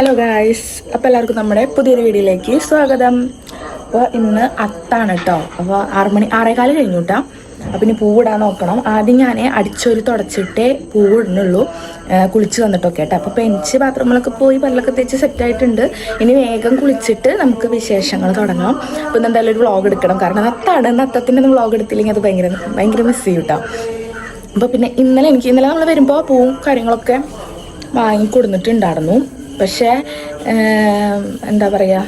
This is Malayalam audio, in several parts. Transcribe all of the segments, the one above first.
ഹലോ ഗായ്സ്, അപ്പോൾ എല്ലാവർക്കും നമ്മുടെ പുതിയൊരു വീഡിയോയിലേക്ക് സ്വാഗതം. അപ്പോൾ ഇന്ന് അത്താണ് കേട്ടോ. അപ്പോൾ 6:15 കഴിഞ്ഞു കേട്ടോ. അപ്പം ഇനി പൂവിടാൻ നോക്കണം. ആദ്യം ഞാൻ അടിച്ചൊരു തുടച്ചിട്ടേ പൂവിടുന്നുള്ളൂ, കുളിച്ച് വന്നിട്ടൊക്കെ കേട്ടോ. അപ്പോൾ പെഞ്ച് പാത്രങ്ങളൊക്കെ പോയി പല്ലൊക്കെ തേച്ച് സെറ്റായിട്ടുണ്ട്. ഇനി വേഗം കുളിച്ചിട്ട് നമുക്ക് വിശേഷങ്ങൾ തുടങ്ങാം. അപ്പോൾ ഇന്ന് എന്തായാലും ഒരു വ്ളോഗ് എടുക്കണം, കാരണം അത്താണ്. അത്തത്തിൻ്റെ വ്ളോഗ് എടുത്തില്ലെങ്കിൽ അത് ഭയങ്കര മിസ് ചെയ്യും കേട്ടോ. അപ്പോൾ പിന്നെ ഇന്നലെ നമ്മൾ വരുമ്പോൾ പൂവും കാര്യങ്ങളൊക്കെ വാങ്ങിക്കൊടുത്തിട്ടുണ്ടായിരുന്നു. പക്ഷേ എന്താ പറയുക,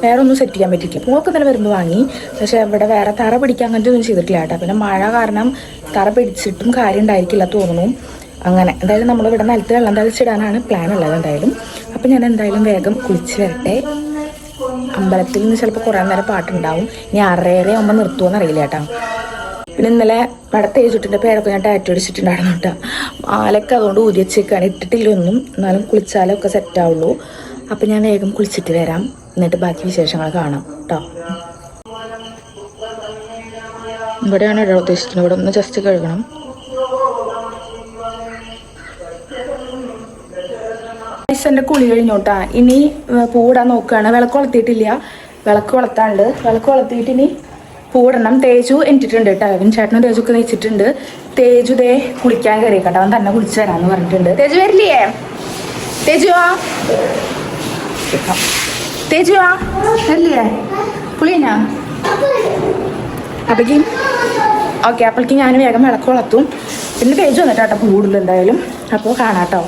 വേറെ ഒന്നും സെറ്റ് ചെയ്യാൻ പറ്റിയിട്ടില്ല. പൂവൊക്കെ തന്നെ വരുമ്പോൾ വാങ്ങി, പക്ഷേ ഇവിടെ വേറെ തറ പിടിക്കാൻ അങ്ങനത്തെ ഒന്നും ചെയ്തിട്ടില്ല കേട്ടോ. പിന്നെ മഴ കാരണം തറ പിടിച്ചിട്ടും കാര്യം ഉണ്ടായിരിക്കില്ല തോന്നുന്നു. അങ്ങനെ എന്തായാലും നമ്മളിവിടെ നിലത്ത് വെള്ളം തളിച്ചിടാനാണ് പ്ലാൻ ഉള്ളത് എന്തായാലും. അപ്പം ഞാൻ എന്തായാലും വേഗം കുളിച്ച് വരട്ടെ. അമ്പലത്തിൽ നിന്ന് ചിലപ്പോൾ കുറേ നേരം പാട്ടുണ്ടാവും. ഇനി 6:30 ആകുമ്പോൾ നിർത്തുമെന്ന് അറിയില്ല കേട്ടോ. പിന്നെ ഇന്നലെ വട തേച്ചിട്ടിൻ്റെ പേരൊക്കെ ഞാൻ ടാറ്റു അടിച്ചിട്ടുണ്ടായിരുന്നു കേട്ടോ. മാലൊക്കെ അതുകൊണ്ട് ഊരി വെച്ചേക്കാണ്, ഇട്ടിട്ടില്ലൊന്നും. എന്നാലും കുളിച്ചാലൊക്കെ സെറ്റാവുള്ളൂ. അപ്പം ഞാൻ വേഗം കുളിച്ചിട്ട് വരാം, എന്നിട്ട് ബാക്കി വിശേഷങ്ങൾ കാണാം കേട്ടോ. ഇവിടെയാണ് ഇടാൻ ഉദ്ദേശിക്കുന്നത്. ഇവിടെ ഒന്ന് ജസ്റ്റ് കഴുകണം. എൻ്റെ കുളി കഴിഞ്ഞോട്ടാ. ഇനി പൂവിടാൻ നോക്കുകയാണ്. വിളക്ക് കൊളുത്തിയിട്ടില്ല, വിളക്ക് കൊളുത്താണ്ട്. വിളക്ക് കൊളുത്തിയിട്ട് ഇനി പൂവിടണം. തേജു എനിറ്റിട്ടുണ്ട് കേട്ടോ. അവൻ ചേട്ടനും തേജൊക്കെ തേച്ചിട്ടുണ്ട്. തേജു ദേ കുളിക്കാൻ കയറിയേക്കട്ടെ. അവൻ തന്നെ കുളിച്ച് തരാമെന്ന് പറഞ്ഞിട്ടുണ്ട്. തേജു വരില്ലേ? തേജുവാ തേജുവാ വരില്ലേ? കുളിയനാ അപ്പേക്കും ഓക്കെ. അപ്പോഴേക്കും ഞാൻ വേഗം വിളക്ക് കൊളത്തും. പിന്നെ തേജു വന്നിട്ടാട്ടോ പൂവിടില്ല എന്തായാലും. അപ്പോൾ കാണാട്ടോ.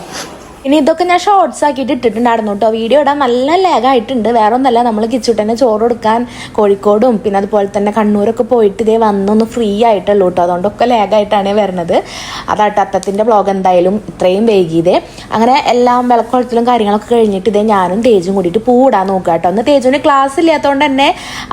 ഇനി ഇതൊക്കെ ഞാൻ ഷോർട്സ് ആക്കിയിട്ട് ഇട്ടിട്ടുണ്ടായിരുന്നു കേട്ടോ. വീഡിയോ ഇടാൻ നല്ല ലാഗായിട്ടുണ്ട്. വേറെ ഒന്നല്ല, നമ്മൾ കിച്ചുട്ടനെ ചോറ് കൊടുക്കാൻ കോഴിക്കോടും പിന്നെ അതുപോലെ തന്നെ കണ്ണൂരൊക്കെ പോയിട്ട് ഇതേ വന്നൊന്ന് ഫ്രീ ആയിട്ടുള്ളൂ കേട്ടോ. അതുകൊണ്ടൊക്കെ ലാഗായിട്ടാണ് വരുന്നത്. അതാട്ടോ അത്തത്തിൻ്റെ വ്ളോഗ് എന്തായാലും ഇത്രയും വൈകിയതേ. അങ്ങനെ എല്ലാം വിളക്കുളത്തിലും കാര്യങ്ങളൊക്കെ കഴിഞ്ഞിട്ട് ഇതേ ഞാനും തേജും കൂടിയിട്ട് പൂവിടാൻ നോക്കുക കേട്ടോ. അന്ന് തേജുവിന് ക്ലാസ് ഇല്ലാത്തതുകൊണ്ട് തന്നെ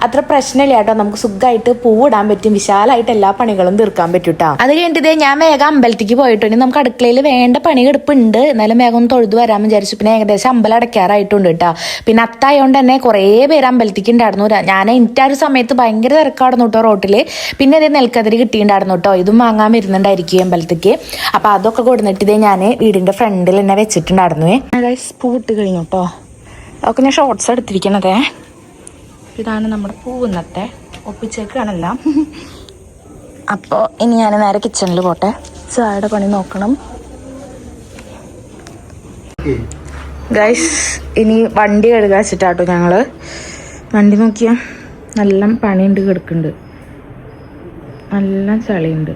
അത്ര പ്രശ്നമില്ല കേട്ടോ. നമുക്ക് സുഖമായിട്ട് പൂവിടാൻ പറ്റും, വിശാലമായിട്ട് എല്ലാ പണികളും തീർക്കാൻ പറ്റും കേട്ടോ. അത് കഴിഞ്ഞിട്ട് ഇതേ ഞാൻ വേഗം അമ്പലത്തേക്ക് പോയിട്ടുണ്ട്. നമുക്ക് അടുക്കളയിൽ വേണ്ട പണിയെടുപ്പുണ്ട്, എന്നാലും വേഗം തൊഴുതു വരാമെന്ന് വിചാരിച്ചു. പിന്നെ ഏകദേശം അമ്പലം അടയ്ക്കാറായിട്ടുണ്ട് കേട്ടോ. പിന്നെ അത്തായോണ്ട് തന്നെ കുറേ പേര് അമ്പലത്തേക്ക് ഉണ്ടായിരുന്നു. ഞാൻ എനിക്ക് ആ ഒരു സമയത്ത് ഭയങ്കര തിരക്കായിരുന്നു കേട്ടോ റോട്ടിൽ. പിന്നെ ഇതേ നെൽക്കതിരി കിട്ടിയിട്ടുണ്ടായിരുന്നു കേട്ടോ. ഇതും വാങ്ങാൻ വരുന്നുണ്ടായിരിക്കും അമ്പലത്തേക്ക്. അപ്പം അതൊക്കെ കൊടുത്തിട്ട് ഇതേ ഞാൻ വീടിൻ്റെ ഫ്രണ്ടിൽ തന്നെ വെച്ചിട്ടുണ്ടായിരുന്നു. പൂവിട്ട് കഴിഞ്ഞു കേട്ടോ. അതൊക്കെ ഞാൻ ഷോർട്സ് എടുത്തിരിക്കണതേ. ഇതാണ് നമ്മുടെ പൂവിന്നത്തെ ഒപ്പിച്ചേക്കാണല്ല. അപ്പോൾ ഇനി ഞാൻ നേരെ കിച്ചണിൽ പോട്ടെ. ചായയുടെ പണി നോക്കണം ഗൈസ്. ഇനി വണ്ടി കഴുകാൻ വെച്ചിട്ടാട്ടോ ഞങ്ങള്. വണ്ടി നോക്കിയാ നല്ല പണിയുണ്ട്, കിടക്കുന്നുണ്ട്, നല്ല ചളിയുണ്ട്.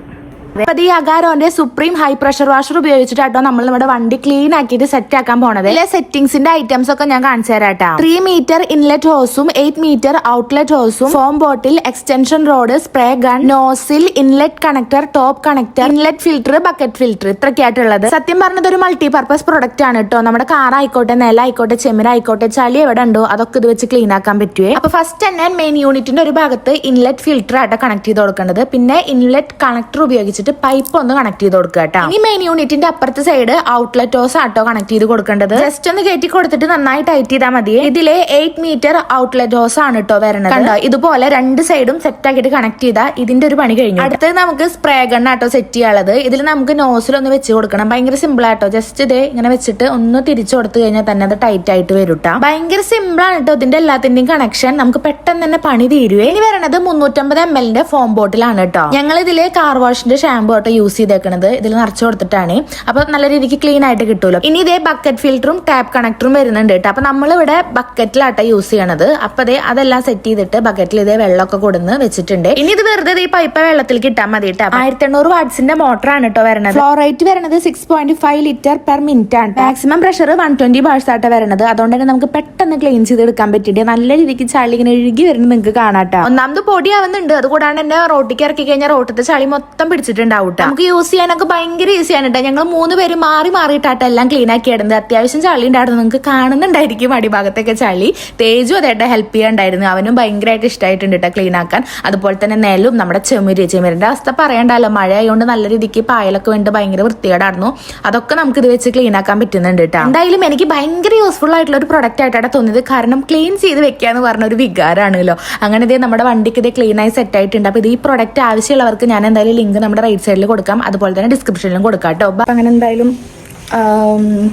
അപ്പൊ ഈ അഗാരോന്റെ സുപ്രീം ഹൈ പ്രഷർ വാഷർ ഉപയോഗിച്ചിട്ടാട്ടോ നമ്മൾ നമ്മുടെ വണ്ടി ക്ലീൻ ആക്കിയിട്ട് സെറ്റ് ആക്കാൻ പോണത്. ഇതിലെ സെറ്റിംഗ്സിന്റെ ഐറ്റംസ് ഒക്കെ ഞാൻ കാണിച്ചു തരാട്ടോ. 3 മീറ്റർ ഇൻലെറ്റ് ഹോസും 8 മീറ്റർ ഔട്ട്ലെറ്റ് ഹോസും, foam bottle, extension rod, spray gun, nozzle, inlet connector, top connector, inlet filter, bucket filter, ഇത്രയൊക്കെയായിട്ടുള്ളത്. സത്യം പറഞ്ഞത് ഒരു മൾട്ടി പർപ്പസ് പ്രൊഡക്റ്റ് ആണ് കേട്ടോ. നമ്മുടെ കാർ ആയിക്കോട്ടെ, നില ആയിക്കോട്ടെ, ചെമ്മീൻ ആയിക്കോട്ടെ, ചളി എവിടെ ഉണ്ടോ അതൊക്കെ ഇത് വെച്ച് ക്ലീൻ ആക്കാൻ പറ്റുവേ. അപ്പൊ ഫസ്റ്റ് തന്നെ മെയിൻ യൂണിറ്റിന്റെ ഒരു ഭാഗത്ത് ഇൻലെറ്റ് ഫിൽറ്റർ ആയിട്ട് കണക്ട് ചെയ്ത് കൊടുക്കേണ്ടത്. പിന്നെ ഇൻലെറ്റ് കണക്ടർ ഉപയോഗിച്ചിട്ട് പൈപ്പ് ഒന്ന് കണക്ട് ചെയ്ത് കൊടുക്കുക കേട്ടോ. ഇനി മെയിൻ യൂണിറ്റിന്റെ അപ്പുറത്തെ സൈഡ് ഔട്ട്ലെറ്റ് ഹോസ് ആട്ടോ കണക്ട് ചെയ്ത് കൊടുക്കേണ്ടത്. ജസ്റ്റ് ഒന്ന് കയറ്റി കൊടുത്തിട്ട് നന്നായി ടൈറ്റ് ചെയ്താൽ മതി. ഇതിലെ 8 മീറ്റർ ഔട്ട്ലെറ്റ് ഹോസ് ആണ് കേട്ടോ വരുന്നത്. കണ്ടോ, ഇതുപോലെ 2 സൈഡും സെറ്റ് ആക്കിയിട്ട് കണക്ട് ചെയ്താൽ ഇതിന്റെ ഒരു പണി കഴിഞ്ഞു. അടുത്തത് നമുക്ക് സ്പ്രേ ഗൺ ആട്ടോ സെറ്റ് ചെയ്യാനുള്ളത്. ഇതിൽ നമുക്ക് നോസിലൊന്ന് വെച്ച് കൊടുക്കണം. ഭയങ്കര സിമ്പിൾ ആട്ടോ. ജസ്റ്റ് ഇതേ ഇങ്ങനെ വെച്ചിട്ട് ഒന്ന് തിരിച്ചു കൊടുത്തു കഴിഞ്ഞാൽ തന്നെ അത് ടൈറ്റ് ആയിട്ട് വരും കേട്ടോ. ഭയങ്കര സിമ്പിൾ ആണ് കേട്ടോ ഇതിന്റെ എല്ലാത്തിന്റെയും കണക്ഷൻ. നമുക്ക് പെട്ടെന്ന് തന്നെ പണി തീരുവേ. ഇനി വരണത് 350 ml ഫോം ബോട്ടിലാണ് കേട്ടോ. ഞങ്ങൾ ഇതില് കാർ വാഷിന്റെ ഷാമ്പു ആട്ടോ യൂസ് ചെയ്തേക്കണത്. ഇതിൽ നിറച്ചു കൊടുത്തിട്ടാണ്. അപ്പൊ നല്ല രീതിക്ക് ക്ലീൻ ആയിട്ട് കിട്ടുമല്ലോ. ഇനി ഇതേ ബക്കറ്റ് ഫിൽറ്ററും ടാപ്പ് കണക്ടറും വരുന്നുണ്ട് കേട്ടോ. അപ്പൊ നമ്മളിവിടെ ബക്കറ്റിലാട്ടോ യൂസ് ചെയ്യണത്. അപ്പൊ അതെല്ലാം സെറ്റ് ചെയ്തിട്ട് ബക്കറ്റിൽ ഇതേ വെള്ളമൊക്കെ കൊടുന്ന് വെച്ചിട്ടുണ്ട്. ഇനി ഇത് വെറുതെ ഈ പൈപ്പ് വെള്ളത്തിൽ കിട്ടാൻ മതി കേട്ടോ. 1800 വാട്ട്സിന്റെ മോട്ടറാണ് കേട്ടോ വരുന്നത്. ഫ്ലോ റേറ്റ് വരുന്നത് 6.5 ലിറ്റർ പെർ മിനിറ്റ് ആണ്. മാക്സിമം പ്രഷർ 120 ബാർസ് ആട്ടോ വരുന്നത്. അതുകൊണ്ട് തന്നെ നമുക്ക് പെട്ടെന്ന് ക്ലീൻ ചെയ്ത് എടുക്കാൻ പറ്റിയിട്ട് നല്ല രീതിക്ക് ചളി ഇങ്ങനെ ഒഴുകി വരുന്നത് നിങ്ങൾക്ക് കാണാട്ടോ. ഒന്നാമത് പൊടിയാവുന്നുണ്ട്. അതുകൂടാണ്ട് തന്നെ റോട്ടിക്ക് ഇറക്കി കഴിഞ്ഞാൽ റോട്ടിത്തെ ചളി മൊത്തം പിടിച്ചിട്ടുണ്ടാവും. നമുക്ക് യൂസ് ചെയ്യാനൊക്കെ ഭയങ്കര ഈസിയാണ് കേട്ടോ. ഞങ്ങൾ 3 പേര് മാറിയിട്ടാട്ടോ എല്ലാം ക്ലീൻ ആക്കി ഇടുന്നത്. അത്യാവശ്യം ചളി ഉണ്ടായിരുന്നു, നിങ്ങൾക്ക് കാണുന്നുണ്ടായിരിക്കും അടിഭാഗത്തൊക്കെ ചളി. തേജു അതേട്ടാ ഹെൽപ്പ് ചെയ്യാണ്ടായിരുന്നു. അവനും ഭയങ്കരമായിട്ട് ഇഷ്ടമായിട്ടുണ്ട് കേട്ടോ ക്ലീൻ ആക്കാൻ. അതുപോലെ തന്നെ നെല്ലും നമ്മുടെ ചെമ്മീരിന്റെ അവസ്ഥ പറയണ്ടല്ലോ. മഴ ആയതുകൊണ്ട് നല്ല രീതിക്ക് പായലൊക്കെ വേണ്ടി ഭയങ്കര വൃത്തികേടായിരുന്നു. അതൊക്കെ നമുക്ക് ഇത് വെച്ച് ക്ലീൻ ആക്കാൻ പറ്റുന്നുണ്ട് കേട്ടോ. എന്തായാലും എനിക്ക് ഭയങ്കര യൂസ്ഫുൾ ആയിട്ടുള്ള ഒരു പ്രൊഡക്റ്റ് ആയിട്ടാണ് തോന്നിയത്. കാരണം ക്ലീൻ ചെയ്ത് വെക്കാന്ന് പറഞ്ഞ ഒരു വികാരമാണല്ലോ. അങ്ങനെ ഇതേ നമ്മുടെ വണ്ടിക്ക് ഇത് ക്ലീൻ ആയി സെറ്റ് ആയിട്ടുണ്ട്. അപ്പൊ ഇത് ഈ പ്രൊഡക്റ്റ് ആവശ്യമുള്ളവർക്ക് ഞാൻ എന്തായാലും ലിങ്ക് നമ്മുടെ റൈറ്റ് സൈഡിൽ കൊടുക്കാം, അതുപോലെ തന്നെ ഡിസ്ക്രിപ്ഷനിലും കൊടുക്കാം കേട്ടോ. അങ്ങനെ എന്തായാലും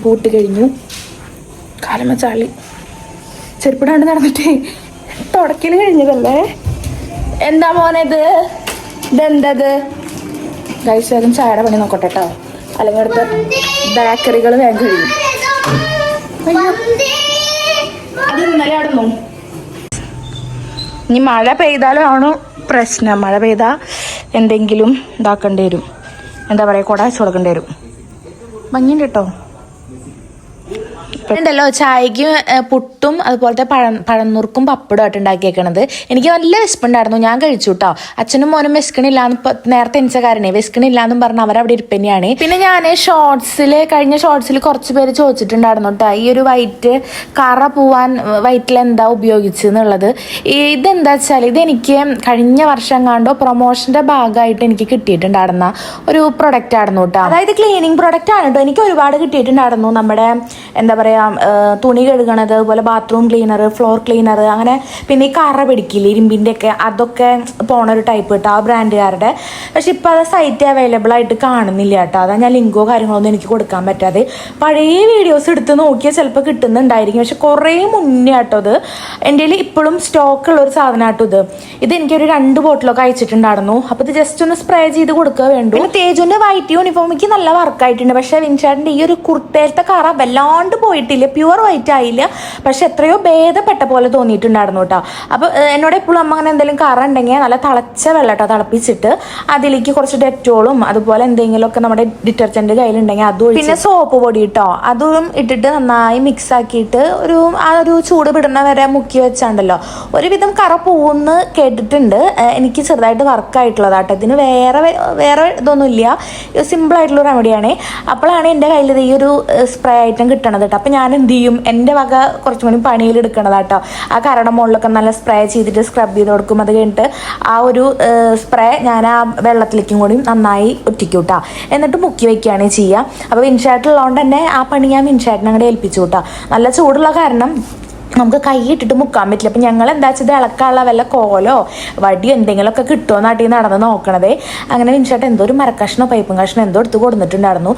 പൂട്ട് കഴിഞ്ഞു. കാലമ്മ ചളി ചെരുപ്പിടാണ്ട് നടന്നിട്ടേ തുടക്കൽ കഴിഞ്ഞതല്ലേ. എന്താ മോനത്? ഇതെന്തത്? ഗൈസ് വേഗം ചായയുടെ പണി നോക്കട്ടെ കേട്ടോ, അല്ലെങ്കിൽ അടുത്ത ബേക്കറികൾ വേഗം കഴിയും. അത് ഇന്നലെ ആടുന്നു. ഇനി മഴ പെയ്താലും ആണ് പ്രശ്നം. മഴ പെയ്താൽ എന്തെങ്കിലും ഇതാക്കേണ്ടി വരും, എന്താ പറയുക, കുട വെച്ച് കൊടുക്കേണ്ടി വരും. ഭംഗിയുണ്ട് കേട്ടോ. ഉണ്ടല്ലോ ചായക്ക് പുട്ടും അതുപോലത്തെ പഴന്നുറുക്കും പപ്പടും ആയിട്ട് ഉണ്ടാക്കിയേക്കണത്. എനിക്ക് നല്ല വിശപ്പുണ്ടായിരുന്നു, ഞാൻ കഴിച്ചു കേട്ടോ. അച്ഛനും മോനും വിശക്കണില്ലാന്ന് നേരത്തെ എനിച്ച കാരണേ വിശക്കണില്ലാന്നും പറഞ്ഞ് അവരവിടെ ഇരിപ്പന്നെയാണ്. പിന്നെ ഞാൻ കഴിഞ്ഞ ഷോർട്സിൽ കുറച്ച് പേര് ചോദിച്ചിട്ടുണ്ടായിരുന്നു കേട്ടോ, ഈ ഒരു വൈറ്റ് കറ പോവാൻ വൈറ്റിൽ എന്താ ഉപയോഗിച്ചെന്നുള്ളത്. ഇതെന്താ വെച്ചാൽ ഇതെനിക്ക് കഴിഞ്ഞ വർഷം കണ്ടോ പ്രൊമോഷന്റെ ഭാഗമായിട്ട് എനിക്ക് കിട്ടിയിട്ടുണ്ടായിരുന്ന ഒരു പ്രൊഡക്റ്റ് ആയിരുന്നു കേട്ടോ. അതായത് ക്ലീനിങ് പ്രൊഡക്റ്റ് ആണ് കേട്ടോ. എനിക്ക് ഒരുപാട് കിട്ടിയിട്ടുണ്ടായിരുന്നു. നമ്മുടെ എന്താ പറയുക, തുണി കഴുകണത്, അതുപോലെ ബാത്റൂം ക്ലീനർ, ഫ്ലോർ ക്ലീനർ, അങ്ങനെ പിന്നെ ഈ കറ പിടിക്കില്ല ഇരുമ്പിൻ്റെ ഒക്കെ, അതൊക്കെ പോണൊരു ടൈപ്പ് കേട്ടോ ആ ബ്രാൻഡുകാരുടെ. പക്ഷെ ഇപ്പം അത് സൈറ്റ് അവൈലബിൾ ആയിട്ട് കാണുന്നില്ല കേട്ടോ. അതാ ഞാൻ ലിങ്കോ കാര്യങ്ങളൊന്നും എനിക്ക് കൊടുക്കാൻ പറ്റാതെ. പഴയ വീഡിയോസ് എടുത്ത് നോക്കിയാൽ ചിലപ്പോൾ കിട്ടുന്നുണ്ടായിരിക്കും, പക്ഷെ കുറേ മുന്നേ കേട്ടോ അത്. എൻ്റെ കയ്യിൽ ഇപ്പോഴും സ്റ്റോക്കുള്ള ഒരു സാധനം കേട്ടോ ഇത് എനിക്കൊരു 2 ബോട്ടിലൊക്കെ അയച്ചിട്ടുണ്ടായിരുന്നു. അപ്പോൾ ഇത് ജസ്റ്റ് ഒന്ന് സ്പ്രേ ചെയ്ത് കൊടുക്കുക വേണ്ടു. പിന്നെ തേജുവിൻ്റെ വൈറ്റ് യൂണിഫോമിക്ക് നല്ല വർക്കായിട്ടുണ്ട്. പക്ഷേ വിൻഷാട്ടിൻ്റെ ഈ ഒരു കുർത്തേലത്തെ കറ വല്ലാണ്ട് പോയിട്ടില്ല, പ്യുവർ വൈറ്റ് ആയില്ല, പക്ഷെ എത്രയോ ഭേദപ്പെട്ട പോലെ തോന്നിയിട്ടുണ്ടായിരുന്നു കേട്ടോ. അപ്പോൾ എന്നോട് എപ്പോഴും അമ്മ അങ്ങനെ എന്തെങ്കിലും കറ ഉണ്ടെങ്കിൽ നല്ല തിളച്ച വെള്ളം കേട്ടോ തിളപ്പിച്ചിട്ട് അതിലേക്ക് കുറച്ച് ഡെറ്റോളും അതുപോലെ എന്തെങ്കിലുമൊക്കെ നമ്മുടെ ഡിറ്റർജൻറ്റ് കയ്യിലുണ്ടെങ്കിൽ അതും, പിന്നെ സോപ്പ് പൊടി കേട്ടോ അതും ഇട്ടിട്ട് നന്നായി മിക്സ് ആക്കിയിട്ട് ആ ഒരു ചൂട് വിടുന്ന വരെ മുക്കി വെച്ചാണ്ടല്ലോ ഒരുവിധം കറ പോകുമെന്ന് കേട്ടിട്ടുണ്ട്. എനിക്ക് ചെറുതായിട്ട് വർക്കായിട്ടുള്ളതാട്ടോ. ഇതിന് വേറെ ഇതൊന്നുമില്ല, സിമ്പിളായിട്ടുള്ള റെമഡിയാണ്. അപ്പോഴാണ് എൻ്റെ കയ്യിൽ ഈ ഒരു സ്പ്രേ ഐറ്റം കിട്ടണത് കേട്ടോ. അപ്പം ഞാൻ എന്ത് ചെയ്യും, എൻ്റെ വക കുറച്ചും കൂടി പണിയിലെടുക്കണതാട്ടോ. ആ കറയുടെ മുകളിലൊക്കെ നല്ല സ്പ്രേ ചെയ്തിട്ട് സ്ക്രബ് ചെയ്ത് കൊടുക്കും. അത് കഴിഞ്ഞിട്ട് ആ ഒരു സ്പ്രേ ഞാൻ ആ വെള്ളത്തിലേക്കും കൂടി നന്നായി ഒറ്റിക്കും കേട്ടോ. എന്നിട്ട് മുക്കി വയ്ക്കുകയാണ് ചെയ്യുക. അപ്പോൾ വിൻഷായിട്ടുള്ളതുകൊണ്ട് തന്നെ ആ പണി ഞാൻ വിൻഷാട്ടിനെ അങ്ങോട്ട് ഏൽപ്പിച്ചു കേട്ടോ. നല്ല ചൂടുള്ള കാരണം നമുക്ക് കൈ ഇട്ടിട്ട് മുക്കാൻ പറ്റില്ല. അപ്പം ഞങ്ങൾ എന്താ വെച്ചത് ഇളക്കാനുള്ള വല്ല കോലോ വടിയോ എന്തെങ്കിലുമൊക്കെ കിട്ടുമോ നാട്ടിൽ നടന്ന് നോക്കണതേ. അങ്ങനെ വിൻഷാട്ട് എന്തോ ഒരു മരക്കഷ്ണോ പൈപ്പും കഷ്ണോ എന്തോ എടുത്ത് കൊടുത്തിട്ടുണ്ടായിരുന്നു.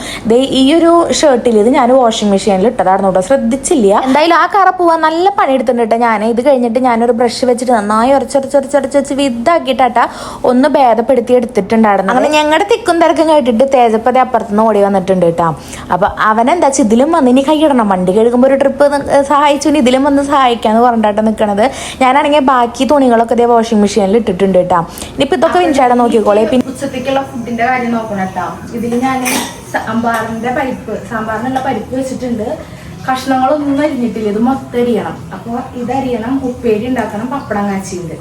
ഈ ഒരു ഷർട്ടിൽ ഇത് ഞാൻ വാഷിംഗ് മെഷീനിൽ ഇട്ടതായിരുന്നു കേട്ടോ, ശ്രദ്ധിച്ചില്ല. എന്തായാലും ആ കറ പോവാൻ നല്ല പണിയെടുത്തിട്ടുണ്ട് ഞാൻ. ഇത് കഴിഞ്ഞിട്ട് ഞാനൊരു ബ്രഷ് വെച്ചിട്ട് നന്നായി ഉരച്ചൊരച്ച് വിധാക്കിയിട്ടാ ഒന്ന് ഭേദപ്പെടുത്തി എടുത്തിട്ടുണ്ടായിരുന്നു. അങ്ങനെ ഞങ്ങളുടെ തിക്കും തിരക്കും കേട്ടിട്ട് തേജപ്പതി അപ്പുറത്തുനിന്ന് ഓടി വന്നിട്ടുണ്ട് കേട്ടോ. അപ്പം അവനെന്താ വെച്ചാൽ ഇതിലും വന്ന് ഇനി കൈയിടണം, വണ്ടി കഴുകുമ്പോൾ ഒരു ട്രിപ്പ് സഹായിച്ചു ഇതിലും വന്ന് സഹായിക്കാന്ന് പറഞ്ഞിട്ടാണ് നിൽക്കണത്. ഞാനാണെങ്കിൽ ബാക്കി തുണികളൊക്കെ ഇതേ വാഷിംഗ് മെഷീനിൽ ഇട്ടിട്ടുണ്ട് കേട്ടോ. ഇനിയിപ്പോൾ ഇതൊക്കെ വിൻഷാടെ നോക്കിക്കോളെ. പിന്നെ ഉച്ചത്തേക്കുള്ള ഫുഡിന്റെ കാര്യം നോക്കണം കേട്ടോ. ഇതിൽ ഞാൻ സാമ്പാറിനുള്ള പരിപ്പ് വെച്ചിട്ടുണ്ട്. കഷ്ണങ്ങളൊന്നും അരിഞ്ഞിട്ടില്ല, ഇത് മൊത്തം അരിയണം. അപ്പോൾ ഇതരിയണം, ഉപ്പേരി ഉണ്ടാക്കണം, പപ്പടം കാച്ചിയുണ്ട്.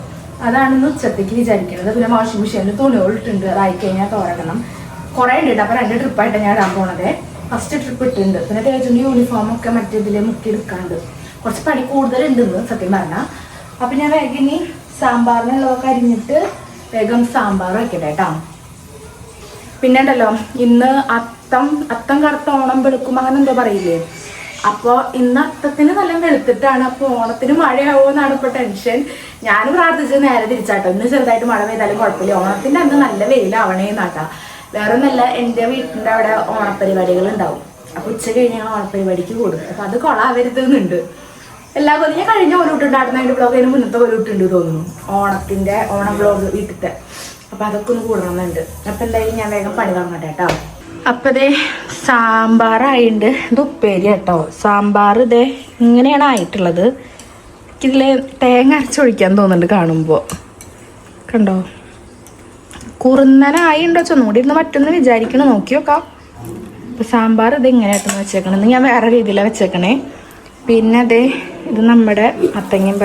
അതാണെന്ന് ഉച്ചത്തേക്ക് വിചാരിക്കുന്നത്. പിന്നെ വാഷിംഗ് മെഷീനിൽ തുണികൾ ഇട്ടുണ്ട്, അതായി കഴിഞ്ഞാൽ തോരക്കണം. കുറേ ഉണ്ട് കേട്ടോ. അപ്പോൾ 2 ട്രിപ്പായിട്ട് ഞാൻ ഇടാൻ പോണത്. ഫസ്റ്റ് ട്രിപ്പ് ഇട്ടുണ്ട്. പിന്നെ തേജുൻ്റെ യൂണിഫോമൊക്കെ മറ്റേതിൽ മുക്കി എടുക്കാണ്ട് കുറച്ച് പണി കൂടുതലുണ്ടെന്ന് സത്യം പറഞ്ഞാൽ. അപ്പം ഞാൻ വേഗം ഇനി സാമ്പാറിനുള്ളതൊക്കെ അരിഞ്ഞിട്ട് വേഗം സാമ്പാർ വയ്ക്കട്ടെ കേട്ടോ. പിന്നെ ഉണ്ടല്ലോ ഇന്ന് അത്തം കറുത്ത ഓണം വെളുക്കും അങ്ങനെ എന്തോ പറയില്ലേ. അപ്പോൾ ഇന്ന് അത്തത്തിന് നല്ല വെളുത്തിട്ടാണ്. അപ്പോൾ ഓണത്തിന് മഴയാവുമോ എന്നാണ് ഇപ്പോൾ ടെൻഷൻ. ഞാൻ പ്രാർത്ഥിച്ചത് നേരെ തിരിച്ചാട്ടോ. ഇന്ന് ചെറുതായിട്ട് മഴ പെയ്താലും കുഴപ്പമില്ല, ഓണത്തിൻ്റെ അന്ന് നല്ല വെയിലാവണേന്നാട്ടാ. വേറെ ഒന്നല്ല, എൻ്റെ വീട്ടിൻ്റെ അവിടെ ഓണപ്പരിപാടികൾ ഉണ്ടാവും. അപ്പോൾ ഉച്ച കഴിഞ്ഞ് ഞങ്ങൾ ഓണപ്പരിപാടിക്ക് കൂടും. അപ്പോൾ അത് കൊളാവരുതെന്നുണ്ട്. എല്ലാ കൊല്ലം ഞാൻ കഴിഞ്ഞ ഓരോട്ടുണ്ടായിരുന്നു, അതിൻ്റെ ബ്ലോഗ് അതിന് മുന്നത്തെ ഓരോട്ടുണ്ട് തോന്നുന്നു, ഓണം ബ്ലോഗ് വീട്ടിലത്തെ. അപ്പോൾ അതൊക്കെ ഒന്ന് കൂടണമെന്നുണ്ട്. അപ്പോൾ എന്തായാലും ഞാൻ വേഗം പണി തുടങ്ങട്ടെ കേട്ടോ. അപ്പം ഇതേ സാമ്പാറായിട്ടുണ്ട്. ഇത് ഉപ്പേരി കേട്ടോ. സാമ്പാർ ഇതേ ഇങ്ങനെയാണ് ആയിട്ടുള്ളത്. ഇതിൽ തേങ്ങ അരച്ചൊഴിക്കാൻ തോന്നുന്നുണ്ട് കാണുമ്പോൾ. കണ്ടോ കുറുന്നനായിണ്ടോ ചൊന്നുകൂടി ഇരുന്ന് മറ്റൊന്ന് വിചാരിക്കണം, നോക്കി നോക്കാം. അപ്പോൾ സാമ്പാർ ഇത് ഇങ്ങനെയായിട്ടൊന്ന് വെച്ചേക്കണമെന്ന് ഞാൻ വേറെ രീതിയിലാണ് വെച്ചേക്കണേ. പിന്നെ അതെ ഇത് നമ്മുടെ മത്തങ്ങയും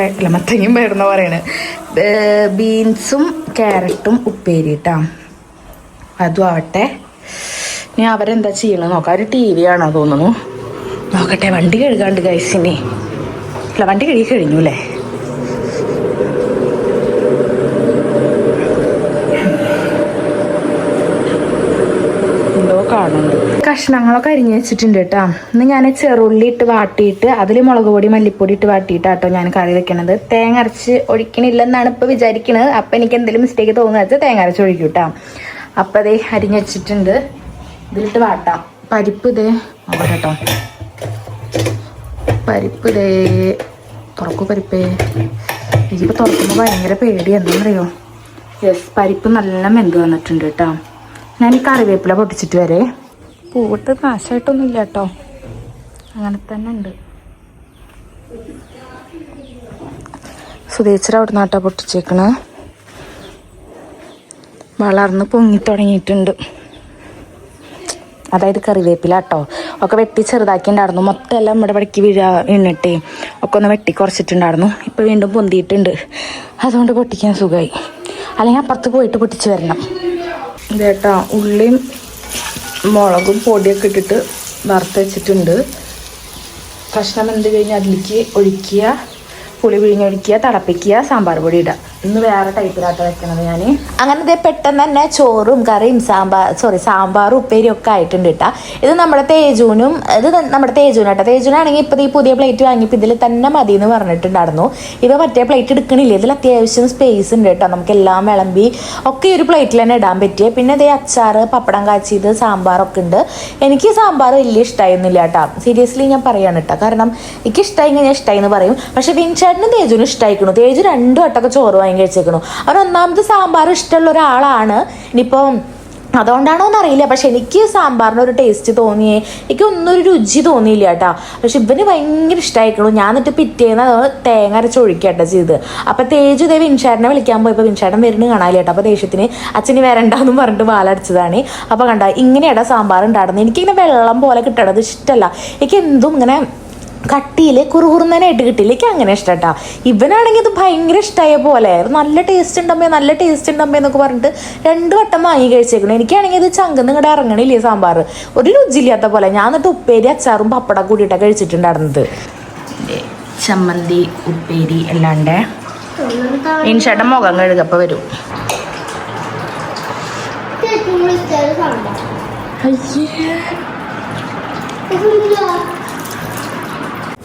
പയറെന്ന് പറയണത് ബീൻസും ക്യാരറ്റും ഉപ്പേരി കേട്ടോ. അതും ആവട്ടെ. ഇനി അവരെന്താ ചെയ്യണമെന്ന് നോക്കാം. ഒരു TV ആണോ തോന്നുന്നു, നോക്കട്ടെ. വണ്ടി കഴുകാണ്ട് ഗൈസിനെ. അല്ല, വണ്ടി കഴുകി കഴിഞ്ഞു അല്ലേ. കാണുന്നുണ്ട്. കഷ്ണങ്ങളൊക്കെ അരിഞ്ഞ് വെച്ചിട്ടുണ്ട് കേട്ടോ. ഇന്ന് ഞാൻ ചെറുള്ളി ഇട്ട് വാട്ടിയിട്ട് അതിൽ മുളക് പൊടി മല്ലിപ്പൊടി ഇട്ട് വാട്ടിയിട്ടാട്ടോ ഞാൻ കറി വെക്കണത്. തേങ്ങ അരച്ച് ഒഴിക്കണില്ലെന്നാണ് ഇപ്പോൾ വിചാരിക്കണത്. അപ്പം എനിക്ക് എന്തെങ്കിലും മിസ്റ്റേക്ക് തോന്നുക വെച്ചാൽ തേങ്ങ അരച്ച് ഒഴിക്കും കേട്ടോ. അപ്പം അതേ അരിഞ്ഞ് വെച്ചിട്ടുണ്ട്, ഇതിലിട്ട് വാട്ടാം. പരിപ്പ് ഇതേ നോക്കട്ടെ കേട്ടോ. പരിപ്പ് ഇതേ തുറക്കു പരിപ്പേ. എനിക്കിപ്പോൾ തുറക്കുമ്പോൾ ഭയങ്കര പേടി. എന്താണെന്നറിയോ? യെസ്, പരിപ്പ് നല്ല വെന്ത് വന്നിട്ടുണ്ട് കേട്ടോ. ഞാൻ ഈ കറിവേപ്പില പൊട്ടിച്ചിട്ട് വരെ. പൂവിട്ട് നാശമായിട്ടൊന്നുമില്ല കേട്ടോ, അങ്ങനെ തന്നെ ഉണ്ട്. സുധേച്ചർ അവിടെ നിന്നാട്ടോ പൊട്ടിച്ചേക്കണ്. വളർന്ന് പൊങ്ങി തുടങ്ങിയിട്ടുണ്ട്. അതായത് കറിവേപ്പില കേട്ടോ. ഒക്കെ വെട്ടി ചെറുതാക്കിയിട്ടുണ്ടായിരുന്നു. മൊത്തം എല്ലാം നമ്മുടെ ഇടയ്ക്ക് വീണിട്ടേ ഒക്കെ ഒന്ന് വെട്ടി കുറച്ചിട്ടുണ്ടായിരുന്നു. ഇപ്പോൾ വീണ്ടും പൊന്തിയിട്ടുണ്ട്. അതുകൊണ്ട് പൊട്ടിക്കാൻ സുഖമായി. അല്ലെങ്കിൽ അപ്പുറത്ത് പോയിട്ട് പൊട്ടിച്ച് വരണം. ഇതേട്ടാ ഉള്ളിയും മുളകും പൊടിയൊക്കെ ഇട്ടിട്ട് വറുത്ത് വെച്ചിട്ടുണ്ട്. കഷ്ണം എന്ത് കഴിഞ്ഞാൽ അതിലേക്ക് ഒഴിക്കുക, പുളി പിഴിഞ്ഞൊഴിക്കുക, തിളപ്പിക്കുക, സാമ്പാർ പൊടി ഇടുക. ഇന്ന് വേറെ ടൈപ്പിലാട്ടോ വെക്കണത് ഞാൻ. അങ്ങനെ ഇതേ പെട്ടെന്ന് തന്നെ ചോറും കറിയും സാമ്പാറും ഉപ്പേരിയും ഒക്കെ ആയിട്ടുണ്ട് കേട്ടോ. ഇത് നമ്മുടെ തേജൂനും കേട്ടോ. തേജൂനാണെങ്കിൽ ഇപ്പോൾ ഈ പുതിയ പ്ലേറ്റ് വാങ്ങിയപ്പോൾ ഇതിൽ തന്നെ മതി എന്ന് പറഞ്ഞിട്ടുണ്ടായിരുന്നു. ഇവ മറ്റേ പ്ലേറ്റ് എടുക്കണില്ല. ഇതിൽ അത്യാവശ്യം സ്പേസ് ഉണ്ട് കേട്ടോ. നമുക്ക് എല്ലാം വിളമ്പി ഒക്കെ ഈ ഒരു പ്ലേറ്റിൽ തന്നെ ഇടാൻ പറ്റിയ. പിന്നെ ഇതേ അച്ചാറ്, പപ്പടം കാച്ചിയത്, സാമ്പാറൊക്കെ ഉണ്ട്. എനിക്ക് സാമ്പാർ വലിയ ഇഷ്ടമായിരുന്നില്ല കേട്ടോ. സീരിയസ്ലി ഞാൻ പറയാണ് കേട്ടോ. കാരണം എനിക്ക് ഇഷ്ടമായി ഞാൻ ഇഷ്ടമായി എന്ന് പറയും. പക്ഷെ വിൻചേട്ടനും തേജുനും ഇഷ്ടമായിക്കണു. തേജു 2 വട്ടമൊക്കെ ചോറ് വാങ്ങി കഴിച്ചേക്കണു. അവൻ ഒന്നാമത് സാമ്പാർ ഇഷ്ടമുള്ള ഒരാളാണ്. ഇനിയിപ്പോൾ അതുകൊണ്ടാണോ എന്നറിയില്ല, പക്ഷെ എനിക്ക് സാമ്പാറിനൊരു ടേസ്റ്റ് തോന്നിയേ, എനിക്ക് ഒന്നൊരു രുചി തോന്നിയില്ല കേട്ടോ. പക്ഷെ ഇവന് ഭയങ്കര ഇഷ്ടമായിക്കണു. ഞാൻ എന്നിട്ട് പിറ്റേന്ന് തേങ്ങ അരച്ച് ഒഴിക്കട്ടോ ചെയ്ത്. അപ്പം തേജു ഇതേ വിൻചേട്ടനെ വിളിക്കാൻ പോയപ്പോൾ വിൻചേട്ടൻ വരുന്നു കാണാനില്ല കേട്ടോ. അപ്പോൾ ദേഷ്യത്തിന് അച്ഛന് വരണ്ടാന്ന് പറഞ്ഞിട്ട് വാലടിച്ചതാണ്. അപ്പോൾ കണ്ട ഇങ്ങനെയാട്ടോ സാമ്പാർ ഉണ്ടായിരുന്നു. എനിക്കിങ്ങനെ വെള്ളം പോലെ കിട്ടണത് ഇഷ്ടമല്ല. എനിക്ക് എന്തും ഇങ്ങനെ കട്ടിയിൽ കുറുകുറുന്നനായിട്ട് കിട്ടില്ല. എനിക്ക് അങ്ങനെ ഇഷ്ടട്ടാ. ഇവനാണെങ്കിൽ ഇത് ഭയങ്കര ഇഷ്ടമായ പോലെ നല്ല ടേസ്റ്റ് ഉണ്ടമ്മേ എന്നൊക്കെ പറഞ്ഞിട്ട് 2 വട്ടം വാങ്ങി കഴിച്ചേക്കണം. എനിക്കാണെങ്കിൽ ഇത് ചങ്കന്ന് ഇങ്ങോട്ട് ഇറങ്ങണില്ലേ സാമ്പാർ, ഒരു രുചിയില്ലാത്ത പോലെ. ഞാൻ എന്നിട്ട് ഉപ്പേരി അച്ചാറും പപ്പടം കൂടിയിട്ടാണ് കഴിച്ചിട്ടുണ്ടായിരുന്നത്. ചമ്മന്തി ഉപ്പേരി അല്ലാണ്ട് ഇൻഷേട്ടൻ മുഖം കഴുകപ്പോൾ വരും.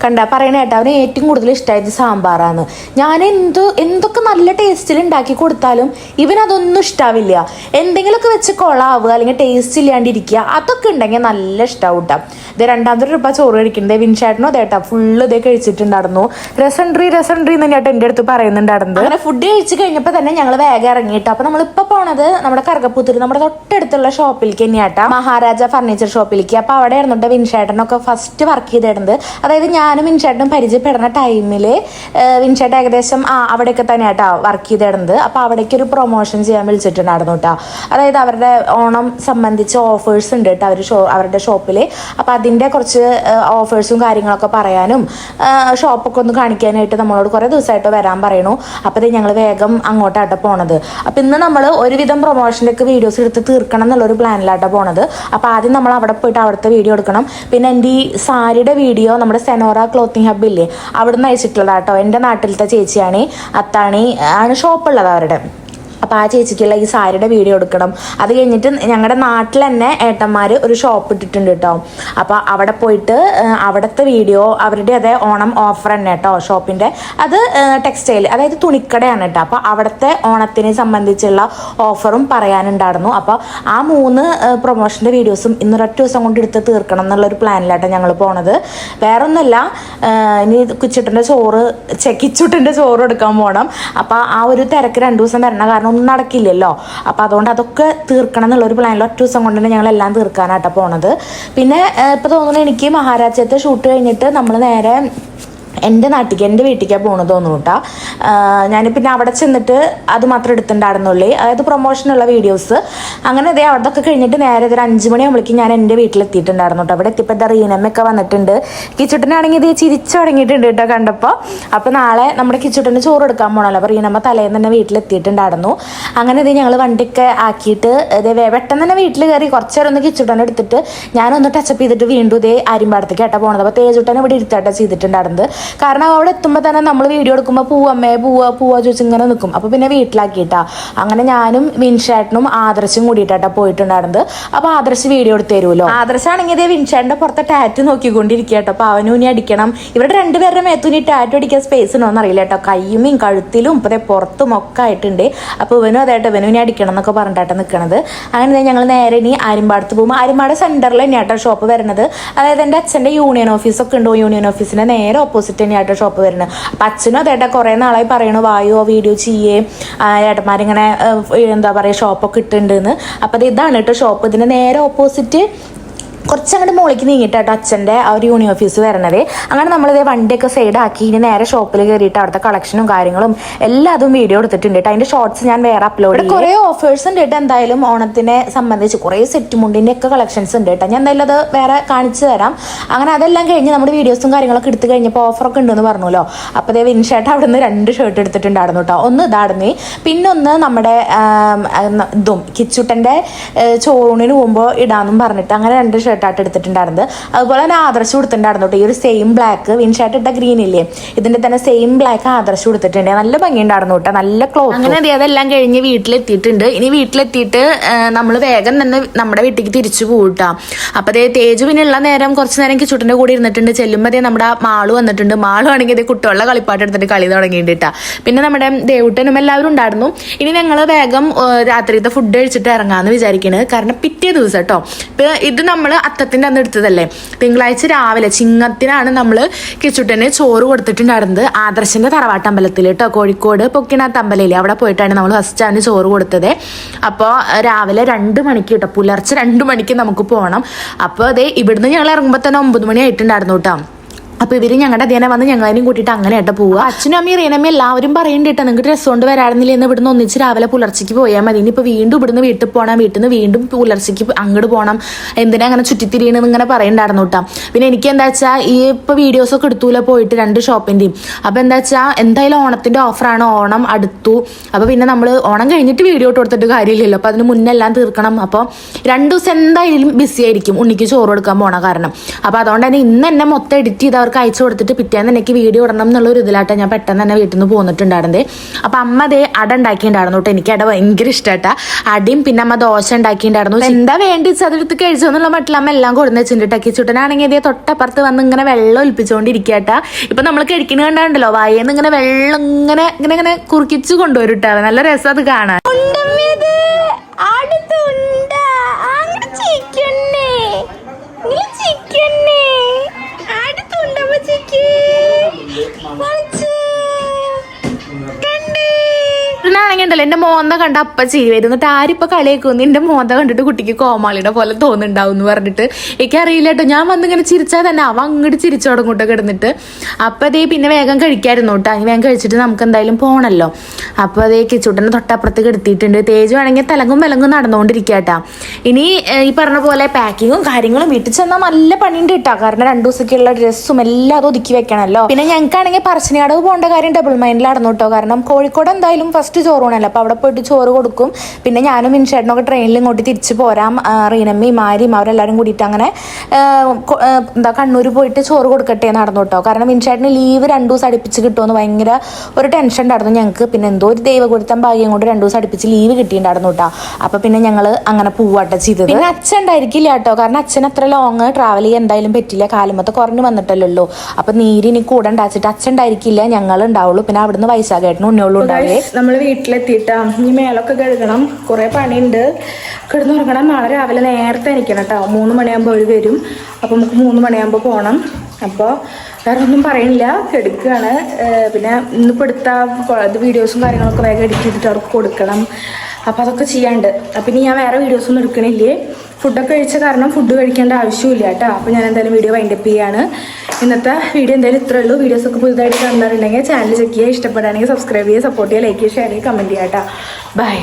കണ്ട പറയണ കേട്ടോ, അവന് ഏറ്റവും കൂടുതൽ ഇഷ്ടമായത് സാമ്പാറാണ്. ഞാൻ എന്തൊക്കെ നല്ല ടേസ്റ്റിൽ ഉണ്ടാക്കി കൊടുത്താലും ഇവനതൊന്നും ഇഷ്ടാവില്ല. എന്തെങ്കിലുമൊക്കെ വെച്ച് കൊളാവുക അല്ലെങ്കിൽ ടേസ്റ്റ് ഇല്ലാണ്ടിരിക്കുക അതൊക്കെ ഉണ്ടെങ്കിൽ നല്ല ഇഷ്ടാവും കേട്ടോ. ഇത് 2ാമത്തെ ട്രിപ്പാ ചോറ് കഴിക്കുന്നത്. വിൻചേട്ടനോ അതേട്ടാ ഫുള്ള് ഇതേ കഴിച്ചിട്ടുണ്ടായിരുന്നു. രസൻട്രി തന്നെയാട്ടോ എൻ്റെ അടുത്ത് പറയുന്നുണ്ടായിരുന്നത്. അങ്ങനെ ഫുഡ് കഴിച്ച് കഴിഞ്ഞപ്പോൾ തന്നെ ഞങ്ങൾ വേഗം ഇറങ്ങിയിട്ടോ. അപ്പോൾ നമ്മളിപ്പോൾ പോണത് നമ്മുടെ കറുകപ്പൂത്തിരി നമ്മുടെ തൊട്ടടുത്തുള്ള ഷോപ്പിലേക്ക് തന്നെയാട്ടോ, മഹാരാജ ഫർണിച്ചർ ഷോപ്പിലേക്ക്. അപ്പോൾ അവിടെ ആയിരുന്നുണ്ട് വിൻചേട്ടനൊക്കെ ഫസ്റ്റ് വർക്ക് ചെയ്തിടുന്നത്. അതായത് ഞാനും വിൻചേട്ടനും പരിചയപ്പെടുന്ന ടൈമിൽ വിൻചേട്ടൻ ഏകദേശം അവിടെയൊക്കെ തന്നെയാട്ടോ വർക്ക് ചെയ്തിടുന്നത്. അപ്പോൾ അവിടേക്ക് ഒരു പ്രൊമോഷൻ ചെയ്യാൻ വിളിച്ചിട്ടുണ്ടായിരുന്നു കേട്ടോ. അതായത് അവരുടെ ഓണം സംബന്ധിച്ച് ഓഫേഴ്സ് ഉണ്ട് കേട്ടോ അവരുടെ ഷോപ്പിൽ. അപ്പോൾ അതിൻ്റെ കുറച്ച് ഓഫേഴ്സും കാര്യങ്ങളൊക്കെ പറയാനും ഷോപ്പൊക്കെ ഒന്ന് കാണിക്കാനായിട്ട് നമ്മളോട് കുറേ ദിവസമായിട്ട് വരാൻ പറയണു. അപ്പോൾ ഇത് ഞങ്ങൾ വേഗം അങ്ങോട്ടാട്ടോ പോണത്. അപ്പോൾ ഇന്ന് നമ്മൾ ഒരുവിധം പ്രൊമോഷനിലേക്ക് വീഡിയോസ് എടുത്ത് തീർക്കണം എന്നുള്ളൊരു പ്ലാനിലാട്ടോ പോണത്. അപ്പോൾ ആദ്യം നമ്മൾ അവിടെ പോയിട്ട് അവിടുത്തെ വീഡിയോ എടുക്കണം. പിന്നെ എൻ്റെ ഈ സാരിയുടെ വീഡിയോ നമ്മുടെ സെനോറ ക്ലോത്തിങ് ഹബ്ബില്ലേ അവിടെ നിന്ന് അയച്ചിട്ടുള്ളതാട്ടോ. എൻ്റെ നാട്ടിലത്തെ ചേച്ചിയാണ്, അത്താണി ആണ് ഷോപ്പുള്ളത് അവരുടെ. അപ്പോൾ ആ ചേച്ചിക്കുള്ള ഈ സാരിയുടെ വീഡിയോ എടുക്കണം. അത് കഴിഞ്ഞിട്ട് ഞങ്ങളുടെ നാട്ടിൽ തന്നെ ഏട്ടന്മാർ ഒരു ഷോപ്പ് ഇട്ടിട്ടുണ്ട് കേട്ടോ. അപ്പോൾ അവിടെ പോയിട്ട് അവിടുത്തെ വീഡിയോ അവരുടെ അതേ ഓണം ഓഫർ തന്നെ കേട്ടോ ഷോപ്പിൻ്റെ. അത് ടെക്സ്റ്റൈൽ അതായത് തുണിക്കടയാണ് കേട്ടോ. അപ്പോൾ അവിടുത്തെ ഓണത്തിനെ സംബന്ധിച്ചുള്ള ഓഫറും പറയാനുണ്ടായിരുന്നു. അപ്പോൾ ആ 3 പ്രൊമോഷൻ്റെ വീഡിയോസും ഇന്നൊരൊറ്റ ദിവസം കൊണ്ട് എടുത്ത് തീർക്കണം എന്നുള്ളൊരു പ്ലാനിലാട്ടോ ഞങ്ങൾ പോണത്. വേറൊന്നുമല്ല, ഇനി കിച്ചുട്ടൻ്റെ ചോറ് എടുക്കാൻ പോകണം. അപ്പോൾ ആ ഒരു തിരക്ക് 2 ദിവസം വരണം, കാരണം ഒന്നും നടക്കില്ലല്ലോ. അപ്പോൾ അതുകൊണ്ട് അതൊക്കെ തീർക്കണം എന്നുള്ളൊരു പ്ലാനിൽ ഒറ്റ ദിവസം കൊണ്ട് തന്നെ ഞങ്ങളെല്ലാം തീർക്കാനായിട്ടാണ് പോണത്. പിന്നെ ഇപ്പോൾ തോന്നുന്നു എനിക്ക് മഹാരാജ്യത്തെ ഷൂട്ട് കഴിഞ്ഞിട്ട് നമ്മൾ നേരെ എൻ്റെ വീട്ടിലേക്കാണ് പോകണമെന്ന് തോന്നുന്നു കേട്ടോ. ഞാൻ പിന്നെ അവിടെ ചെന്നിട്ട് അത് മാത്രം എടുത്തിട്ടുണ്ടായിരുന്നുള്ളൂ, അതായത് പ്രൊമോഷനുള്ള വീഡിയോസ്. അങ്ങനെ അതേ അവിടെയൊക്കെ കഴിഞ്ഞിട്ട് നേരെ ഒരു 5 മണിയാകുമ്പോഴേക്കും ഞാൻ എൻ്റെ വീട്ടിലെത്തിയിട്ടുണ്ടായിരുന്നു കേട്ടോ. അവിടെ എത്തിയപ്പോൾ എന്താ റീനമ്മയൊക്കെ വന്നിട്ടുണ്ട്. കിച്ചുട്ടനാണെങ്കിൽ ഇത് ചിരിച്ചു തുടങ്ങിയിട്ടുണ്ട് കേട്ടോ കണ്ടപ്പോൾ. അപ്പോൾ നാളെ നമ്മുടെ കിച്ചുട്ടന് ചോറ് എടുക്കാൻ പോകണമല്ലോ. അപ്പോൾ റീനമ്മ തലേന്ന് തന്നെ വീട്ടിലെത്തിയിട്ടുണ്ടായിരുന്നു. അങ്ങനെ ഇത് ഞങ്ങൾ വണ്ടിയൊക്കെ ആക്കിയിട്ട് ഇതേ പെട്ടെന്ന് തന്നെ വീട്ടിൽ കയറി കുറച്ച് നേരം ഒന്ന് കിച്ചുട്ടനെ എടുത്തിട്ട് ഞാനൊന്ന് ടച്ചപ്പ് ചെയ്തിട്ട് വീണ്ടും ഇതേ ആര്യമ്പാടത്തേക്ക് കേട്ടോ പോകണത്. അപ്പോൾ തേജുട്ടനെ ഇവിടെ ഇരുത്താട്ടോ ചെയ്തിട്ടുണ്ടായിരുന്നത്. കാരണം അവിടെ എത്തുമ്പോൾ തന്നെ നമ്മൾ വീഡിയോ എടുക്കുമ്പോൾ പൂവമ്മേ പൂവ ചോദിച്ച് ഇങ്ങനെ നിൽക്കും. അപ്പോൾ പിന്നെ വീട്ടിലാക്കിയിട്ടാ. അങ്ങനെ ഞാനും വിൻഷേട്ടനും ആദർശും കൂടിയിട്ടാ പോയിട്ടുണ്ടായിരുന്നത്. അപ്പോൾ ആദർശ് വീഡിയോ എടുത്ത് തരുമല്ലോ. ആദർശാണെങ്കിൽ ഇതേ വിൻഷേട്ടൻ്റെ പുറത്തെ ടാറ്റ് നോക്കിക്കൊണ്ടിരിക്കുക കേട്ടോ. അപ്പോൾ അവനും ഇനി അടിക്കണം. ഇവരുടെ രണ്ടുപേരുടെ മേത്തുനി ടാറ്റു അടിക്കാൻ സ്പേസ് ഉണ്ടോയെന്ന് അറിയില്ല കേട്ടോ. കയ്യുമേയും കഴുത്തിലും ഇപ്പതേ പുറത്തും ഒക്കെ ആയിട്ടുണ്ട്. അപ്പോൾ ഇവനും അതേട്ടോ ഇവനും ഇനി അടിക്കണം എന്നൊക്കെ പറഞ്ഞിട്ടാണ് നിൽക്കണത്. അങ്ങനെ ഞങ്ങൾ നേരെ ഇനി ആര്യമ്പാടത്ത് പോകുമ്പോൾ ആര്യമ്പാട് സെൻറ്ററിൽ തന്നെയാട്ടോ ഷോപ്പ് വരുന്നത്. അതായത് എൻ്റെ അച്ഛൻ്റെ യൂണിയൻ ഓഫീസൊക്കെ ഉണ്ടോ, യൂണിയൻ ഓഫീസിൻ്റെ നേരെ ഓപ്പോസിറ്റ് തന്നെയാട്ടോ ഷോപ്പ് വരുന്നത്. അപ്പം അച്ഛനും അതേട്ടാ കുറേ നാളായി പറയണു വായോ വീഡിയോ ചെയ്യേ ഏട്ടന്മാരിങ്ങനെ എന്താ പറയുക ഷോപ്പൊക്കെ ഇട്ടുണ്ടെന്ന്. അപ്പം ഇതാണ് കേട്ടോ ഷോപ്പ്. ഇതിൻ്റെ നേരെ ഓപ്പോസിറ്റ് കുറച്ചങ്ങോട്ട് മുകളിലേക്ക് നീങ്ങിയിട്ടാട്ടോ അച്ഛൻ്റെ ആ ഒരു യൂണിയൻ ഓഫീസ് വരണത്. അങ്ങനെ നമ്മളിതേ വണ്ടിയൊക്കെ സൈഡാക്കി ഇനി നേരെ ഷോപ്പിൽ കയറിയിട്ട് അവിടുത്തെ കളക്ഷനും കാര്യങ്ങളും എല്ലാം അതും വീഡിയോ എടുത്തിട്ടുണ്ട് കേട്ടോ. അതിൻ്റെ ഷോർട്സ് ഞാൻ വേറെ അപ്ലോഡ് ചെയ്യും. കുറേ ഓഫേഴ്സ് ഉണ്ട് കേട്ടോ. എന്തായാലും ഓണത്തിനെ സംബന്ധിച്ച് കുറേ സെറ്റ് മുണ്ടിൻ്റെ ഒക്കെ കളക്ഷൻസ് ഉണ്ട് കേട്ടോ. ഞാൻ എന്തായാലും അത് വേറെ കാണിച്ചു തരാം. അങ്ങനെ അതെല്ലാം കഴിഞ്ഞ് നമ്മുടെ വീഡിയോസും കാര്യങ്ങളൊക്കെ എടുത്ത് കഴിഞ്ഞപ്പോൾ ഓഫറൊക്കെ ഉണ്ടെന്ന് പറഞ്ഞല്ലോ. അപ്പോൾ അതേ വിൻഷേട്ട് അവിടെ നിന്ന് 2 ഷർട്ട് എടുത്തിട്ടുണ്ടായിരുന്നു കേട്ടോ. ഒന്ന് ഇതാടുന്നേ, പിന്നെ ഒന്ന് നമ്മുടെ ഇതും കിച്ചുട്ടൻ്റെ ചോറൂണിന് പോകുമ്പോൾ ഇടാമെന്നും പറഞ്ഞിട്ട് അങ്ങനെ 2 ഷർട്ടായിട്ട് എടുത്തിട്ടുണ്ടായിരുന്നത്. അതുപോലെ തന്നെ ആദർശം കൊടുത്തിട്ടുണ്ടായിരുന്നു കേട്ടോ. ഈ ഒരു സെയിം ബ്ലാക്ക് വിൻഷേട്ട് ഇട്ട ഗ്രീൻ ഇല്ലേ, ഇതിന്റെ തന്നെ സെയിം ബ്ലാക്ക് ആദർശം കൊടുത്തിട്ടുണ്ട്. നല്ല ഭംഗിയുണ്ടായിരുന്നു കേട്ടോ, നല്ല ക്ലോത്ത്. അങ്ങനെ അതെല്ലാം കഴിഞ്ഞ് വീട്ടിലെത്തിയിട്ടുണ്ട്. ഇനി വീട്ടിലെത്തിയിട്ട് നമ്മൾ വേഗം തന്നെ നമ്മുടെ വീട്ടിലേക്ക് തിരിച്ചു പോകട്ടോ. അപ്പൊ അതേ തേജു പിന്നെയുള്ള നേരം കുറച്ച് നേരം കിച്ചുട്ടിന്റെ കൂടെ ഇരുന്നിട്ടുണ്ട്. ചെല്ലുമ്പോൾ അതേ നമ്മുടെ മാളു വന്നിട്ടുണ്ട്. മാളു ആണെങ്കിൽ അതേ കുട്ടികളുടെ കളിപ്പാട്ട് എടുത്തിട്ട് കളി തുടങ്ങിയിട്ടാ. പിന്നെ നമ്മുടെ ദേവുട്ടനും എല്ലാവരും ഉണ്ടായിരുന്നു. ഇനി ഞങ്ങൾ വേഗം രാത്രിത്തെ ഫുഡ് കഴിച്ചിട്ട് ഇറങ്ങാന്ന് വിചാരിക്കുന്നത്. കാരണം പിറ്റേ ദിവസം കേട്ടോ, ഇപ്പൊ ഇത് നമ്മൾ അത്തത്തിന്റെ അന്ന് എടുത്തതല്ലേ, തിങ്കളാഴ്ച രാവിലെ ചിങ്ങത്തിനാണ് നമ്മൾ കിച്ചുട്ടന് ചോറ് കൊടുത്തിട്ടുണ്ടായിരുന്നത്. ആദർശന്റെ തറവാട്ടമ്പലത്തിൽ കേട്ടോ, കോഴിക്കോട് പൊക്കിനാത്ത് അമ്പലയില്ലേ, അവിടെ പോയിട്ടാണ് നമ്മൾ ഫസ്റ്റ് ആണ് ചോറ് കൊടുത്തത്. അപ്പോൾ രാവിലെ 2 മണിക്ക് കേട്ടോ, പുലർച്ചെ 2 മണിക്ക് നമുക്ക് പോകണം. അപ്പോൾ അതെ ഇവിടുന്ന് ഞങ്ങൾ ഇറങ്ങുമ്പോൾ തന്നെ 9 മണി ആയിട്ടുണ്ടായിരുന്നു കേട്ടോ. അപ്പോൾ ഇവർ ഞങ്ങളുടെ അധ്യയനം വന്ന് ഞങ്ങളതിനും കൂട്ടിയിട്ട് അങ്ങനെ ആയിട്ട് പോവുക. അച്ഛനും അമ്മയും റീനമ്മയും എല്ലാവരും പറയുന്നുണ്ട് നിങ്ങൾക്ക് ഡ്രസ്സ് കൊണ്ട് വരാറുന്നില്ല എന്ന്. ഇവിടുന്ന് ഒന്നിച്ച് രാവിലെ പുലർച്ചയ്ക്ക് പോയാൽ മതി. ഇനിയിപ്പോൾ വീണ്ടും ഇവിടുന്ന് വീട്ടിൽ പോകണം, വീട്ടിൽ നിന്ന് വീണ്ടും പുലർച്ചയ്ക്ക് അങ്ങോട്ട് പോകണം, എന്തിനാ അങ്ങനെ ചുറ്റിത്തിരിയണമെന്ന് ഇങ്ങനെ പറയുന്നുണ്ടായിരുന്നു കേട്ടോ. പിന്നെ എനിക്ക് എന്താ വെച്ചാൽ ഈ ഇപ്പോൾ വീഡിയോസൊക്കെ എടുത്തൂല പോയിട്ട് 2 ഷോപ്പിൻ്റെയും. അപ്പോൾ എന്താ വെച്ചാൽ എന്തായാലും ഓണത്തിൻ്റെ ഓഫറാണ്, ഓണം അടുത്തു. അപ്പോൾ പിന്നെ നമ്മൾ ഓണം കഴിഞ്ഞിട്ട് വീഡിയോ ഇട്ട് കൊടുത്തിട്ട് കാര്യമില്ലല്ലോ. അപ്പോൾ അതിന് മുന്നേ എല്ലാം തീർക്കണം. അപ്പോൾ 2 ദിവസം എന്തായാലും ബിസി ആയിരിക്കും ഉണ്ണിക്ക് ചോറ് കൊടുക്കാൻ പോണ കാരണം. അപ്പോൾ അതുകൊണ്ട് തന്നെ ഇന്ന് തന്നെ മൊത്തം എഡിറ്റ് ചെയ്ത് അവർക്ക് അയച്ചു കൊടുത്തിട്ട് പിറ്റേന്ന് എനിക്ക് വീഡിയോ ഇടണം എന്നുള്ളൊരു ഇതിലായിട്ട് ഞാൻ പെട്ടെന്ന് തന്നെ വീട്ടിൽ നിന്ന് പോന്നിട്ടുണ്ടായിരുന്നേ. അപ്പം അമ്മ അതേ അട ഉണ്ടാക്കിയിട്ടുണ്ടായിരുന്നു കേട്ടോ. എനിക്ക് അട ഭയങ്കര ഇഷ്ടമായിട്ടാ. അടിയും പിന്നെ അമ്മ ദോശ ഉണ്ടാക്കിയിട്ടുണ്ടായിരുന്നു. എന്താ വേണ്ടി ചതെടുത്ത് കഴിച്ചു എന്നുള്ള മട്ടിൽ അമ്മ എല്ലാം കൊടുന്ന് വെച്ചിട്ടുണ്ട്. കിച്ചുട്ടനാണെങ്കിൽ ഇതേ തൊട്ടപ്പുറത്ത് വന്ന് ഇങ്ങനെ വെള്ളം ഒലിപ്പിച്ചുകൊണ്ടിരിക്കട്ടാ. ഇപ്പൊ നമ്മൾ കഴിക്കുന്ന കണ്ടാണ്ടല്ലോ, വായേന്ന് ഇങ്ങനെ വെള്ളം ഇങ്ങനെ ഇങ്ങനെ ഇങ്ങനെ കുറുക്കിച്ചു കൊണ്ടുവരും കേട്ടോ. നല്ല രസം അത് കാണാൻ. ണ്ടല്ലോ എന്റെ മോന്ത കണ്ട അപ്പ ചിരി വരും. എന്നിട്ട് ആരിപ്പോ കളിയാക്കുന്നു എന്റെ മോന്ത കണ്ടിട്ട് കുട്ടിക്ക് കോമാളിയുടെ പോലെ തോന്നുന്നുണ്ടാവും എന്ന് പറഞ്ഞിട്ട്. എനിക്കറിയില്ല കേട്ടോ. ഞാൻ വന്നിങ്ങനെ ചിരിച്ചാൽ തന്നെ അവ അങ്ങോട്ട് ചിരിച്ചു തുടങ്ങൂട്ടോ കിടന്നിട്ട്. അപ്പൊ അതേ പിന്നെ വേഗം കഴിക്കായിരുന്നു കേട്ടോ. അങ്ങനെ വേഗം കഴിച്ചിട്ട് നമുക്ക് എന്തായാലും പോകണല്ലോ. അപ്പൊ അതേ കിച്ചുട്ടനെ തൊട്ടപ്പുറത്ത് കിടത്തിയിട്ടുണ്ട്. തേജു ആണെങ്കിൽ തലങ്ങും വിലങ്ങും നടന്നുകൊണ്ടിരിക്കട്ടാ. ഇനി ഈ പറഞ്ഞ പോലെ പാക്കിങ്ങും കാര്യങ്ങളും വീട്ടിൽ ചെന്നാൽ നല്ല പണിയുണ്ട് കേട്ടോ. കാരണം 2 ദിവസത്തേക്കുള്ള ഡ്രസ്സും എല്ലാം അത് ഒതുക്കി വെക്കണമല്ലോ. പിന്നെ ഞങ്ങൾക്കാണെങ്കിൽ പറശ്ശിനിക്കടവ് പോകേണ്ട കാര്യം ഡബിൾ മൈൻഡിലായിരുന്നു കേട്ടോ. കാരണം കോഴിക്കോട് എന്തായാലും ഫസ്റ്റ് ചോറ് അപ്പൊ അവിടെ പോയിട്ട് ചോറ് കൊടുക്കും. പിന്നെ ഞാനും മിൻഷേട്ടനൊക്കെ ട്രെയിനിൽ ഇങ്ങോട്ട് തിരിച്ചു പോരാം. റീനമ്മയും മാരിയും അവരെല്ലാവരും കൂടിയിട്ട് അങ്ങനെ എന്താ കണ്ണൂർ പോയിട്ട് ചോറ് കൊടുക്കട്ടെ നടന്നു കേട്ടോ. കാരണം മിൻഷേട്ടന് ലീവ് 2 ദിവസം അടുപ്പിച്ച് കിട്ടുമെന്ന് ഭയങ്കര ഒരു ടെൻഷൻ ഉണ്ടായിരുന്നു ഞങ്ങൾക്ക്. പിന്നെ എന്തോ ഒരു ദൈവഗുരുത്തം ഭാഗ്യം കൊണ്ട് 2 ദിവസം അടുപ്പിച്ച് ലീവ് കിട്ടിയിട്ടുണ്ടായിരുന്നു കേട്ടോ. അപ്പൊ പിന്നെ ഞങ്ങൾ അങ്ങനെ പോവാട്ടോ ചെയ്തത്. പിന്നെ അച്ഛൻ ഉണ്ടായിരിക്കില്ല കേട്ടോ. കാരണം അച്ഛൻ അത്ര ലോങ് ട്രാവൽ ചെയ്യാൻ എന്തായാലും പറ്റില്ല. കാലുമത്തെ കുറഞ്ഞ് വന്നിട്ടല്ലോ. അപ്പൊ നീരിനി കൂടെ ഉണ്ടാച്ചിട്ട് അച്ഛൻ ഉണ്ടായിരിക്കില്ല, ഞങ്ങൾ ഉണ്ടാവുള്ളൂ. പിന്നെ അവിടുന്ന് വൈശാഖേട്ടനും ഉണ്ണിയോളും ഉണ്ടാവേ. നമ്മൾ വീട്ടിലെത്തിയിട്ടാ ഇനി മേലൊക്കെ കഴുകണം. കുറെ പണിയുണ്ട്. കിടന്നുറങ്ങണം. നാളെ രാവിലെ നേരത്തെ എണീക്കണം കേട്ടോ. 3 മണിയാകുമ്പോൾ അവർ വരും. അപ്പോൾ നമുക്ക് 3 മണിയാകുമ്പോൾ പോകണം. അപ്പോൾ വേറെ ഒന്നും പറയണില്ല, കെടുക്കുകയാണ്. പിന്നെ ഇന്നിപ്പോൾ എടുത്ത വീഡിയോസും കാര്യങ്ങളൊക്കെ വേഗം എഡിറ്റ് ചെയ്തിട്ട് അവർക്ക് കൊടുക്കണം. അപ്പോൾ അതൊക്കെ ചെയ്യാണ്ട്. അപ്പം ഇനി ഞാൻ വേറെ വീഡിയോസൊന്നും എടുക്കണില്ലേ. ഫുഡൊക്കെ കഴിച്ച കാരണം ഫുഡ് കഴിക്കേണ്ട ആവശ്യമില്ല കേട്ടോ. അപ്പോൾ ഞാൻ എന്തായാലും വീഡിയോ വൈൻഡപ്പ് ചെയ്യാണ്. ഇന്നത്തെ വീഡിയോ എന്തായാലും ഇത്രേ ഉള്ളൂ. വീഡിയോസൊക്കെ പുതുതായിട്ട് കാണുന്നുണ്ടെങ്കിൽ ചാനൽ ചെക്ക് ചെയ്യുക. ഇഷ്ടപ്പെടുകയാണെങ്കിൽ സബ്സ്ക്രൈബ് ചെയ്യുക, സപ്പോർട്ട് ചെയ്യുക, ലൈക്ക് ചെയ്യുക, ഷെയർ ചെയ്യുക, കമൻറ്റ് ചെയ്യുക കേട്ടോ. ബൈ.